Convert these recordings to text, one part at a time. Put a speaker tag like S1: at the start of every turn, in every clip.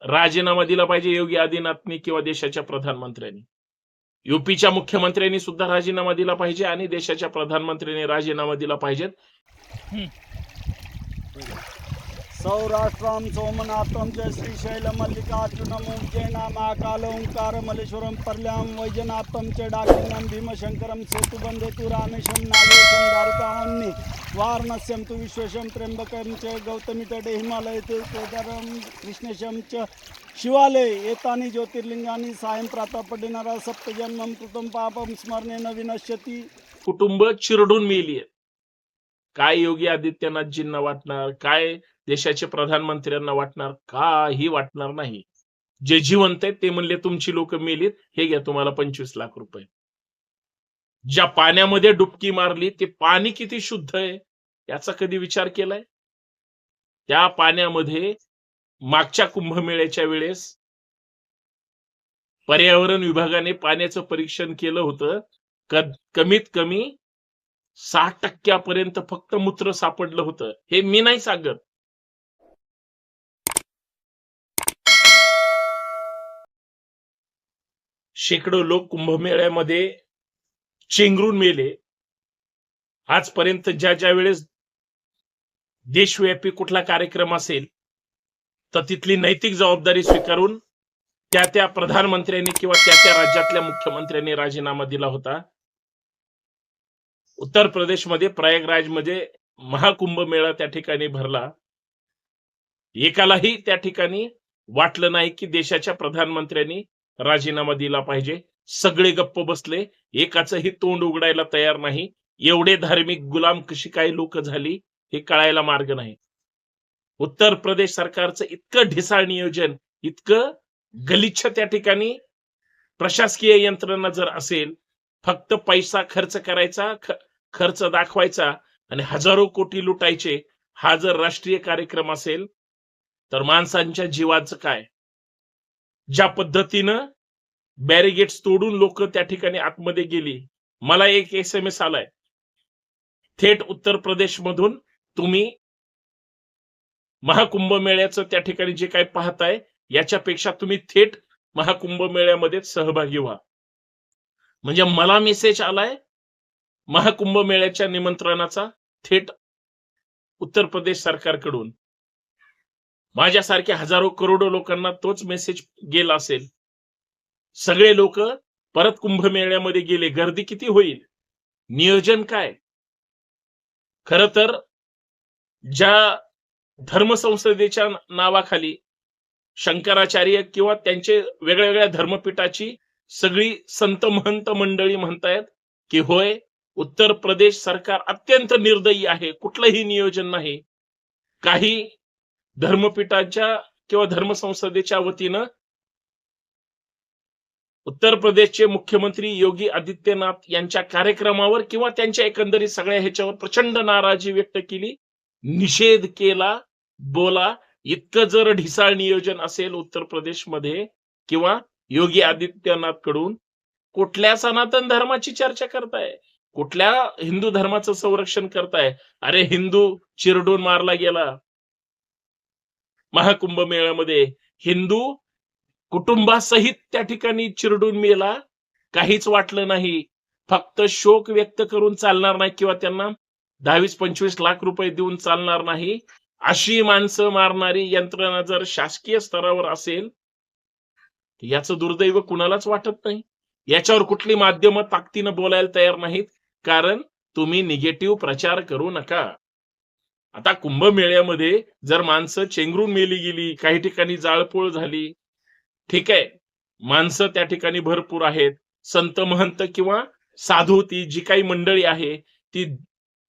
S1: राजीनामा दिला पाहिजे योगी आदित्यनाथनी किंवा देशाच्या प्रधानमंत्र्यांनी. युपीच्या मुख्यमंत्र्यांनी सुद्धा राजीनामा दिला पाहिजे आणि देशाच्या प्रधानमंत्र्यांनी राजीनामा दिला पाहिजे.
S2: सौराष्ट्रम सोमनाथम च श्रीशैल मल्लिकार्जुनम उज्जैनामाकाल ओंकार मल्लेश्वरम पर्ल्याम वैजनाथम च डाकिन्यम भीमशंकरम सेतुबंधेतु रामेशम नागेशम द्वारकावन्नी वारणस्यम तु विश्वेशम त्र्यंबकम च गौतमी तटे हिमालय केदारम कृष्णेशम च शिवालय एतानि ज्योतिर्लिंगानि सायं प्रातः पठिनारा सप्तजन्मम कृतं पापम स्मरणेन विनश्यति.
S1: कुटुंब चिरडून मेली. काय योगी आदित्यनाथजींना वाटणार, काय देशाचे प्रधानमंत्र्यांना वाटणार, काही वाटणार नाही. जे जिवंत आहेत ते म्हणले तुमची लोक मेलीत, हे घ्या तुम्हाला 25 लाख रुपये. ज्या पाण्यामध्ये डुबकी मारली ते पाणी किती शुद्ध आहे याचा कधी विचार केलाय? त्या पाण्यामध्ये मागच्या कुंभमेळ्याच्या वेळेस पर्यावरण विभागाने पाण्याचं परीक्षण केलं होतं. कमीत कमी 60% फक्त मूत्र सापडलं होतं. हे मी नाही सांगत. शेकडो लोक कुंभमेळ्यामध्ये चेंगरून मेले. आजपर्यंत ज्या वेळेस देशव्यापी कुठला कार्यक्रम असेल तर तिथली नैतिक जबाबदारी स्वीकारून त्या प्रधानमंत्र्यांनी किंवा त्या राज्यातल्या मुख्यमंत्र्यांनी राजीनामा दिला होता. उत्तर प्रदेशमध्ये प्रयागराजमध्ये महाकुंभ मेळा त्या ठिकाणी भरला. एकालाही त्या ठिकाणी वाटलं नाही की देशाच्या प्रधानमंत्र्यांनी राजीनामा दिला पाहिजे. सगळे गप्प बसले. एकाचंही तोंड उघडायला तयार नाही. एवढे धार्मिक गुलाम कशी काही लोक झाली हे कळायला मार्ग नाही. उत्तर प्रदेश सरकारचं इतकं ढिसाळ नियोजन, इतकं गलिच्छ त्या ठिकाणी प्रशासकीय यंत्रणा जर असेल, फक्त पैसा खर्च करायचा, खर्च दाखवायचा आणि हजारो कोटी लुटायचे, हा जर राष्ट्रीय कार्यक्रम असेल तर माणसांच्या जीवाचं काय? ज्या पद्धतीनं बॅरिगेट्स तोडून लोक त्या ठिकाणी आतमध्ये गेली. मला एक SMS आलाय थेट उत्तर प्रदेश मधून, तुम्ही महाकुंभ मेळ्याचं त्या ठिकाणी जे काही पाहताय याच्यापेक्षा तुम्ही थेट महाकुंभ मेळ्यामध्ये सहभागी व्हा. म्हणजे मला मेसेज आलाय महाकुंभ मेळ्याच्या निमंत्रणाचा थेट उत्तर प्रदेश सरकारकडून. माझ्यासारख्या हजारो करोडो लोकांना तोच मेसेज गेला असेल. सगळे लोक परत कुंभमेळ्यामध्ये गेले. गर्दी किती होईल? नियोजन काय? खर तर ज्या धर्मसंसदेच्या नावाखाली शंकराचार्य किंवा त्यांचे वेगळ्या धर्मपीठाची सगळी संत महंत मंडळी म्हणतायत की होय, उत्तर प्रदेश सरकार अत्यंत निर्दयी आहे, कुठलंही नियोजन नाही. काही धर्मपीठाच्या किंवा धर्मसंसदेच्या वतीनं उत्तर प्रदेशचे मुख्यमंत्री योगी आदित्यनाथ यांच्या कार्यक्रमावर किंवा त्यांच्या एकंदरीत सगळ्या ह्याच्यावर प्रचंड नाराजी व्यक्त केली, निषेध केला. बोला, इतकं जर ढिसाळ नियोजन असेल उत्तर प्रदेशमध्ये किंवा योगी आदित्यनाथ कडून, कुठल्या सनातन धर्माची चर्चा करताय? कुठल्या हिंदू धर्माचं संरक्षण करताय? अरे हिंदू चिरडून मारला गेला महाकुंभ मेळ्यामध्ये. हिंदू कुटुंबासहित त्या ठिकाणी चिरडून मेला. काहीच वाटलं नाही. फक्त शोक व्यक्त करून चालणार नाही किंवा त्यांना 10-25 लाख रुपये देऊन चालणार नाही. अशी माणसं मारणारी यंत्रणा जर शासकीय स्तरावर असेल, याचं दुर्दैव कुणालाच वाटत नाही. याच्यावर कुठली माध्यमं ताकदीनं बोलायला तयार नाहीत, कारण तुम्ही निगेटिव्ह प्रचार करू नका. आता कुंभमेळ्यामध्ये जर माणसं चेंगरून मेली गेली, काही ठिकाणी जाळपोळ झाली, ठीक आहे, माणसं त्या ठिकाणी भरपूर आहेत. संत महंत किंवा साधू, ती जी काही मंडळी आहे ती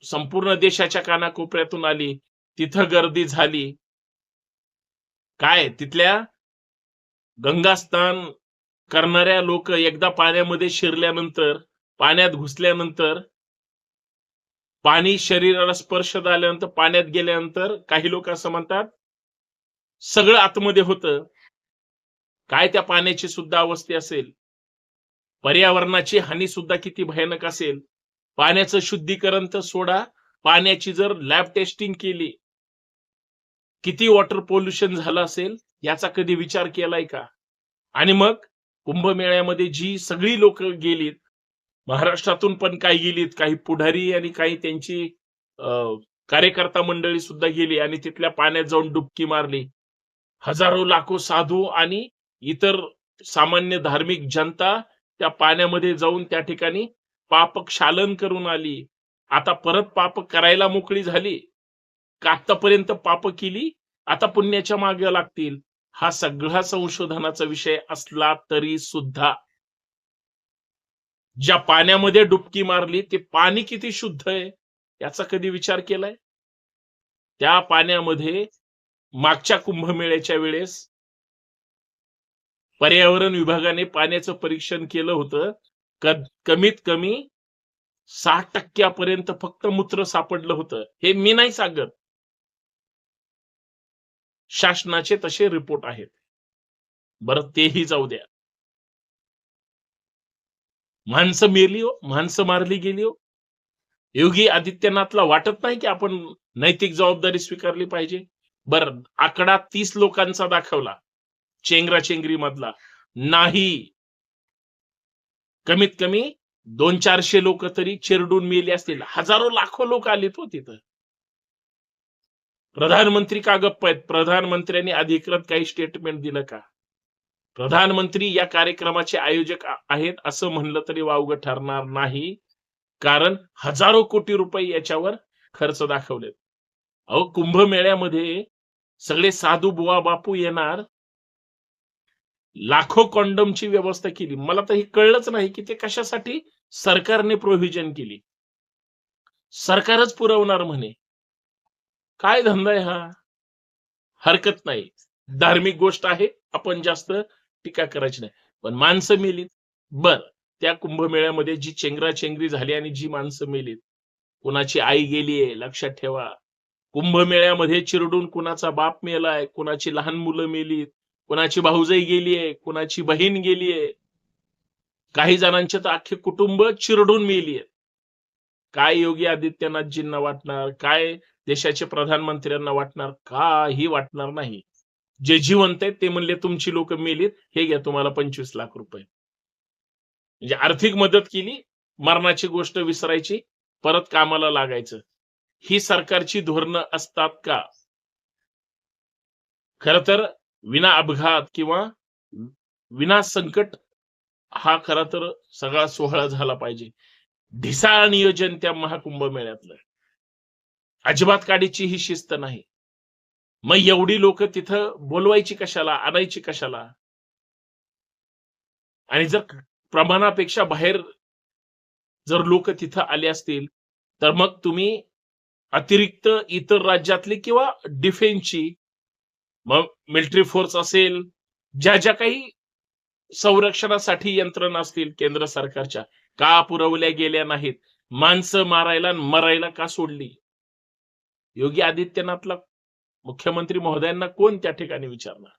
S1: संपूर्ण देशाच्या कानाकोपऱ्यातून आली, तिथं गर्दी झाली. काय तिथल्या गंगास्नान करणाऱ्या लोक एकदा पाण्यामध्ये शिरल्यानंतर, पाण्यात घुसल्यानंतर, पाणी शरीराला स्पर्श झाल्यानंतर, पाण्यात गेल्यानंतर काही लोक असं म्हणतात सगळं आतमध्ये होतं. काय त्या पाण्याची सुद्धा अवस्था असेल? पर्यावरणाची हानी सुद्धा किती भयानक असेल? पाण्याचं शुद्धीकरण तर सोडा, पाण्याची जर लॅब टेस्टिंग केली किती वॉटर पोल्युशन झालं असेल याचा कधी विचार केलाय का? आणि मग कुंभमेळ्यामध्ये जी सगळी लोक गेलीत, महाराष्ट्रातून पण काही गेलीत, काही पुढारी आणि काही त्यांची कार्यकर्ता मंडळी सुद्धा गेली आणि तिथल्या पाण्यात जाऊन डुबकी मारली. हजारो लाखो साधू आणि इतर सामान्य धार्मिक जनता त्या पाण्यामध्ये जाऊन त्या ठिकाणी पापक्षालन करून आली. आता परत पाप करायला मोकळी झाली का? आतापर्यंत पाप केली, आता पुण्याच्या मागे लागतील. हा सगळा संशोधनाचा विषय असला तरी सुद्धा ज्या पाण्यामध्ये डुबकी मारली ते पाणी किती शुद्ध आहे याचा कधी विचार केलाय? त्या पाण्यामध्ये मागच्या कुंभमेळ्याच्या वेळेस पर्यावरण विभागाने पाण्याचं परीक्षण केलं होतं. कमीत कमी 60% फक्त मूत्र सापडलं होतं. हे मी नाही सांगत, शासनाचे तसे रिपोर्ट आहेत. बरं, तेही जाऊ द्या. माणसं मेली हो, माणसं मारली गेली हो. योगी आदित्यनाथला वाटत नाही की आपण नैतिक जबाबदारी स्वीकारली पाहिजे? बरं, आकडा 30 लोकांचा दाखवला चेंगराचेंगरी मधला. नाही, कमीत कमी 200-400 लोक तरी चिरडून मेली असतील. हजारो लाखो लोक आलेत हो तिथं. प्रधानमंत्री का गप्प आहेत? प्रधानमंत्र्यांनी अधिकृत काही स्टेटमेंट दिलं का? प्रधानमंत्री या कार्यक्रमाचे आयोजक आहेत असं म्हणलं तरी वावगं ठरणार नाही, कारण हजारो कोटी रुपये याच्यावर खर्च दाखवलेत. अहो, कुंभमेळ्यामध्ये सगळे साधू बुवा बापू येणार, लाखो कॉन्डमची व्यवस्था केली. मला तर हे कळलंच नाही की ते कशासाठी सरकारने प्रोव्हिजन केली. सरकारच पुरवणार म्हणे. काय धंदा आहे हा? हरकत नाही, धार्मिक गोष्ट आहे, आपण जास्त टीका करायची नाही. पण माणसं मेलीत. बर, त्या कुंभमेळ्यामध्ये जी चेंगराचेंगरी झाली आणि जी माणसं मेलीत, कुणाची आई गेलीये लक्षात ठेवा. कुंभमेळ्यामध्ये चिरडून कुणाचा बाप मेलाय, कुणाची लहान मुलं मेलीत, कुणाची भाऊजाई गेलीये, कुणाची बहीण गेलीये, काही जणांचे तर अख्खे कुटुंब चिरडून मेलीये. काय योगी आदित्यनाथजींना वाटणार, काय देशाचे प्रधानमंत्र्यांना वाटणार? काही वाटणार नाही. जे जिवंत आहेत ते म्हणले तुमची लोक मेलीत, हे घ्या तुम्हाला 25 लाख रुपये. म्हणजे आर्थिक मदत केली, मरणाची गोष्ट विसरायची, परत कामाला लागायचं. ही सरकारची धोरणं असतात का? खर तर विना अपघात किंवा विना संकट हा खरा तर सगळा सोहळा झाला पाहिजे. ढिसाळ नियोजन त्या महाकुंभ मेळ्यातलं. अजिबात काडीची ही शिस्त नाही. मग एवढी लोक तिथं बोलवायची कशाला, आणायची कशाला? आणि जर प्रमाणापेक्षा बाहेर जर लोक तिथं आले असतील तर मग तुम्ही अतिरिक्त इतर राज्यातली किंवा डिफेन्सची, मग मिलिटरी फोर्स असेल, ज्या ज्या काही संरक्षणासाठी यंत्रणा असतील केंद्र सरकारच्या, का पुरवल्या गेल्या नाहीत? माणसं मारायला मरायला का सोडली? योगी आदित्यनाथला, मुख्यमंत्री महोदयांना कोण त्या ठिकाणी विचारणार?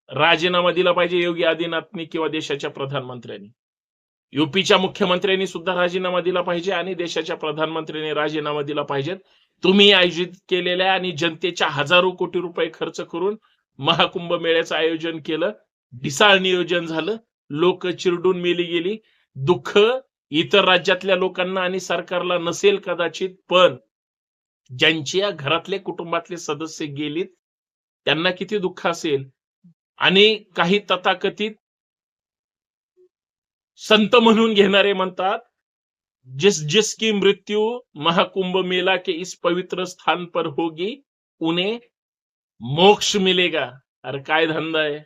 S1: राजीनामा दिला पाहिजे योगी आदित्यनाथनी किंवा देशाच्या प्रधानमंत्र्यांनी. युपीच्या मुख्यमंत्र्यांनी सुद्धा राजीनामा दिला पाहिजे आणि देशाच्या प्रधानमंत्र्यांनी राजीनामा दिला पाहिजे. तुम्ही आयोजित केलेल्या आणि जनतेच्या हजारो कोटी रुपये खर्च करून महाकुंभ मेळ्याचं आयोजन केलं, ढिसाळ नियोजन झालं, लोक चिरडून मेली गेली. दुःख इतर राज्यातल्या लोकांना आणि सरकारला नसेल कदाचित, पण ज्यांच्या घरातले कुटुंबातले सदस्य गेलीत त्यांना किती दुःख असेल. आणि काही तथाकथित संत म्हणून घेणारे म्हणतात, जिस जिसकी मृत्यु महाकुंभ मेला के इस पवित्र स्थान पर होगी उन्हें मोक्ष मिलेगा. अरे काय धंदा आहे?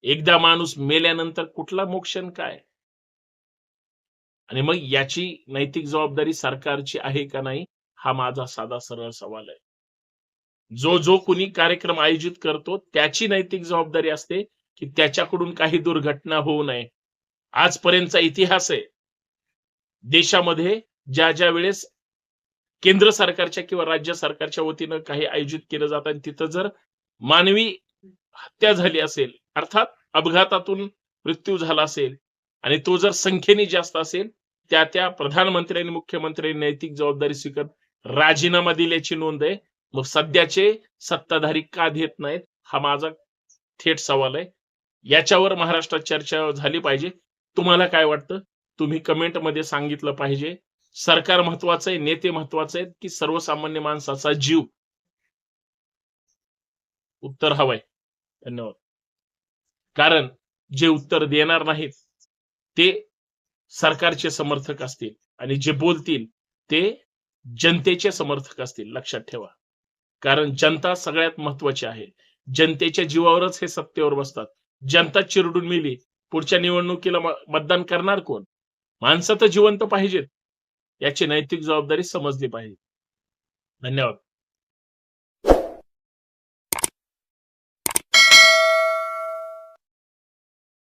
S1: एकदा माणूस मेल्यानंतर कुठला मोक्ष काय? आणि मग याची नैतिक जबाबदारी सरकारची आहे का नाही, हा माझा साधा सरळ सवाल आहे. जो कोणी कार्यक्रम आयोजित करतो त्याची नैतिक जबाबदारी असते की त्याच्याकडून काही दुर्घटना होऊ नये. आजपर्यंतचा इतिहास आहे, देशामध्ये ज्या ज्या वेळेस केंद्र सरकारच्या किंवा राज्य सरकारच्या वतीनं काही आयोजित केलं जातं आणि तिथं जर मानवी हत्या झाली असेल, अर्थात अपघातातून मृत्यू झाला असेल आणि तो जर संख्येने जास्त असेल, त्या प्रधानमंत्र्यांनी मुख्यमंत्र्यांनी नैतिक जबाबदारी स्वीकार राजीनामा दिल्याची नोंद आहे. मग सध्याचे सत्ताधारी का देत नाहीत हा माझा थेट सवाल आहे. याच्यावर महाराष्ट्रात चर्चा झाली पाहिजे. तुम्हाला काय वाटतं? तुम्ही कमेंटमध्ये सांगितलं पाहिजे. सरकार महत्वाचं आहे, नेते महत्वाचे आहेत की सर्वसामान्य माणसाचा जीव? उत्तर हवंय. धन्यवाद. कारण जे उत्तर देणार नाहीत ते सरकारचे समर्थक असतील आणि जे बोलतील ते जनतेचे समर्थक असतील, लक्षात ठेवा. कारण जनता सगळ्यात महत्वाची आहे. जनतेच्या जीवावरच हे सत्तेवर बसतात. जनता चिरडून मेली, पुढच्या निवडणुकीला मतदान करणार कोण? माणसं तर जिवंत पाहिजेत. याची नैतिक जबाबदारी समजली पाहिजे. धन्यवाद.